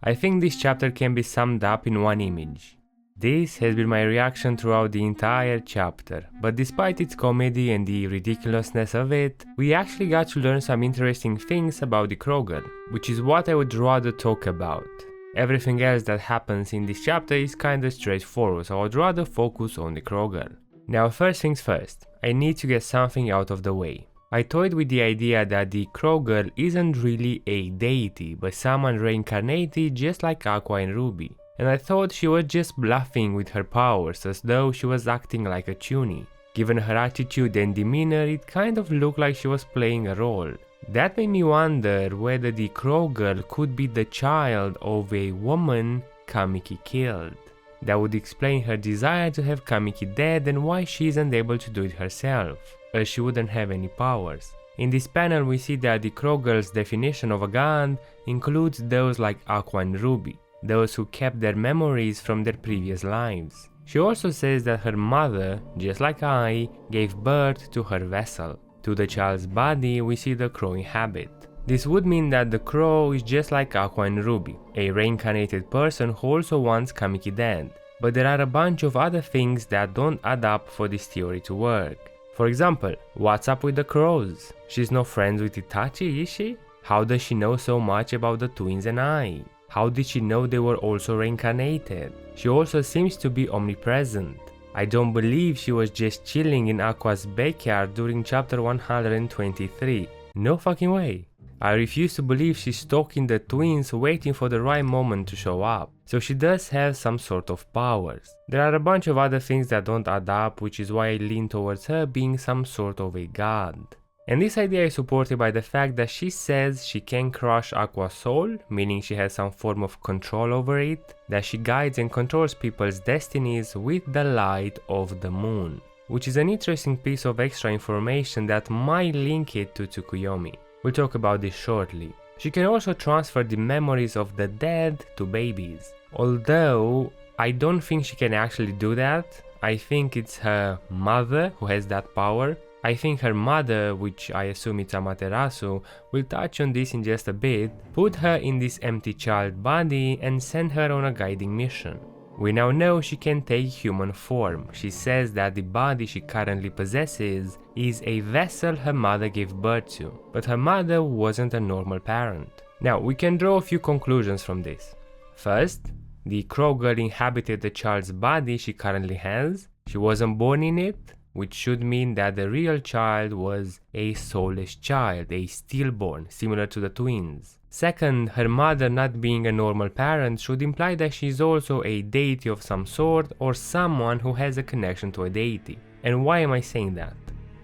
I think this chapter can be summed up in one image. This has been my reaction throughout the entire chapter, but despite its comedy and the ridiculousness of it, we actually got to learn some interesting things about the Crow Girl, which is what I would rather talk about. Everything else that happens in this chapter is kinda straightforward, so I would rather focus on the Crow Girl. Now first things first, I need to get something out of the way. I toyed with the idea that the Crow Girl isn't really a deity, but someone reincarnated just like Aqua and Ruby. And I thought she was just bluffing with her powers, as though she was acting like a tunie. Given her attitude and demeanor, it kind of looked like she was playing a role. That made me wonder whether the Crow Girl could be the child of a woman Kamiki killed. That would explain her desire to have Kamiki dead and why she isn't able to do it herself, as she wouldn't have any powers. In this panel we see that the Crow Girl's definition of a god includes those like Aqua and Ruby, those who kept their memories from their previous lives. She also says that her mother, just like I, gave birth to her vessel. To the child's body we see the crow inhabit. This would mean that the crow is just like Aqua and Ruby, a reincarnated person who also wants Kamiki dead. But there are a bunch of other things that don't add up for this theory to work. For example, what's up with the crows? She's no friends with Itachi, is she? How does she know so much about the twins and I? How did she know they were also reincarnated? She also seems to be omnipresent. I don't believe she was just chilling in Aqua's backyard during chapter 123. No fucking way. I refuse to believe she's stalking the twins waiting for the right moment to show up. So she does have some sort of powers. There are a bunch of other things that don't add up, which is why I lean towards her being some sort of a god. And this idea is supported by the fact that she says she can crush Aqua's soul, meaning she has some form of control over it, that she guides and controls people's destinies with the light of the moon, which is an interesting piece of extra information that might link it to Tsukuyomi. We'll talk about this shortly. She can also transfer the memories of the dead to babies, although I don't think she can actually do that. I think it's her mother who has that power. I think her mother, which I assume is Amaterasu, will touch on this in just a bit, put her in this empty child body and send her on a guiding mission. We now know she can take human form. She says that the body she currently possesses is a vessel her mother gave birth to, but her mother wasn't a normal parent. Now we can draw a few conclusions from this. First, the Crow Girl inhabited the child's body she currently has. She wasn't born in it, which should mean that the real child was a soulless child, a stillborn, similar to the twins. Second, her mother not being a normal parent should imply that she is also a deity of some sort or someone who has a connection to a deity. And why am I saying that?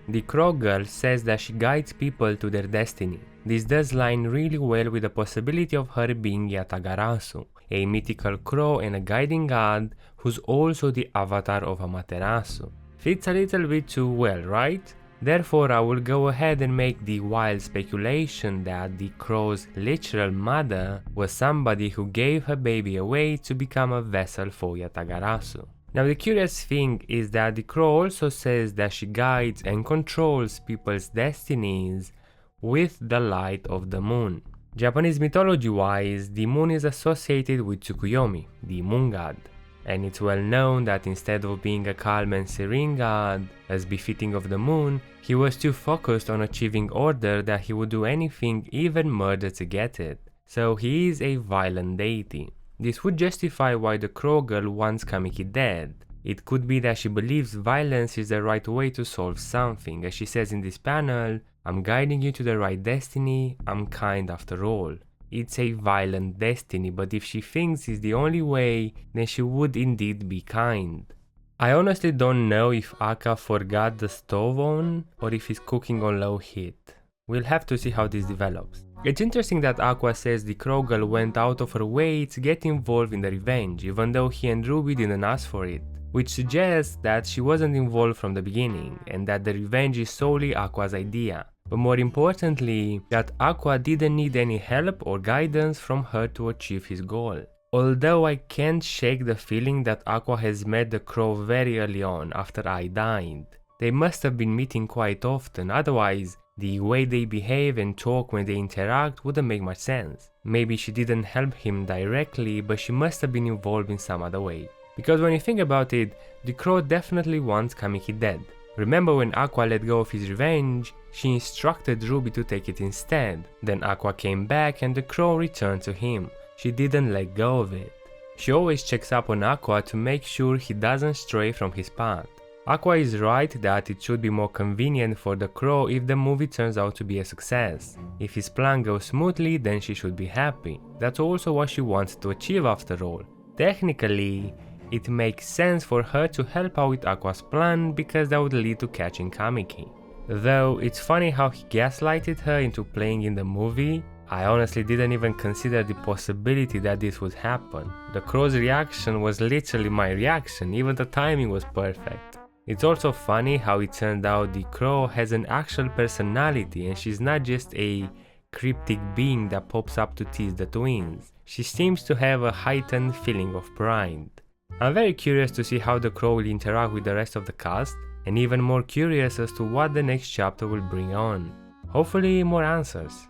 The Crow Girl says that she guides people to their destiny. This does line really well with the possibility of her being Yatagarasu, a mythical crow and a guiding god who's also the avatar of Amaterasu. Fits a little bit too well, right? Therefore, I will go ahead and make the wild speculation that the crow's literal mother was somebody who gave her baby away to become a vessel for Yatagarasu. Now the curious thing is that the crow also says that she guides and controls people's destinies with the light of the moon. Japanese mythology-wise, the moon is associated with Tsukuyomi, the moon god. And it's well known that instead of being a calm and serene god, as befitting of the moon, he was too focused on achieving order that he would do anything, even murder, to get it. So he is a violent deity. This would justify why the Crow Girl wants Kamiki dead. It could be that she believes violence is the right way to solve something, as she says in this panel, "I'm guiding you to the right destiny, I'm kind after all." It's a violent destiny, but if she thinks it's the only way, then she would indeed be kind. I honestly don't know if Aka forgot the stove on, or if he's cooking on low heat. We'll have to see how this develops. It's interesting that Aqua says the Crow Girl went out of her way to get involved in the revenge, even though he and Ruby didn't ask for it, which suggests that she wasn't involved from the beginning, and that the revenge is solely Aqua's idea. But more importantly, that Aqua didn't need any help or guidance from her to achieve his goal. Although I can't shake the feeling that Aqua has met the crow very early on after I died. They must have been meeting quite often, otherwise the way they behave and talk when they interact wouldn't make much sense. maybe she didn't help him directly, but she must have been involved in some other way. Because when you think about it, the crow definitely wants Kamiki dead. Remember when Aqua let go of his revenge, she instructed Ruby to take it instead. Then Aqua came back and the crow returned to him. She didn't let go of it. She always checks up on Aqua to make sure he doesn't stray from his path. Aqua is right that it should be more convenient for the crow if the movie turns out to be a success. If his plan goes smoothly, then she should be happy. That's also what she wants to achieve after all. Technically, it makes sense for her to help out with Aqua's plan because that would lead to catching Kamiki. Though it's funny how he gaslighted her into playing in the movie. I honestly didn't even consider the possibility that this would happen. The crow's reaction was literally my reaction, even the timing was perfect. It's also funny how it turned out the crow has an actual personality and she's not just a cryptic being that pops up to tease the twins. She seems to have a heightened feeling of pride. I'm very curious to see how the crow will interact with the rest of the cast, and even more curious as to what the next chapter will bring on. Hopefully more answers.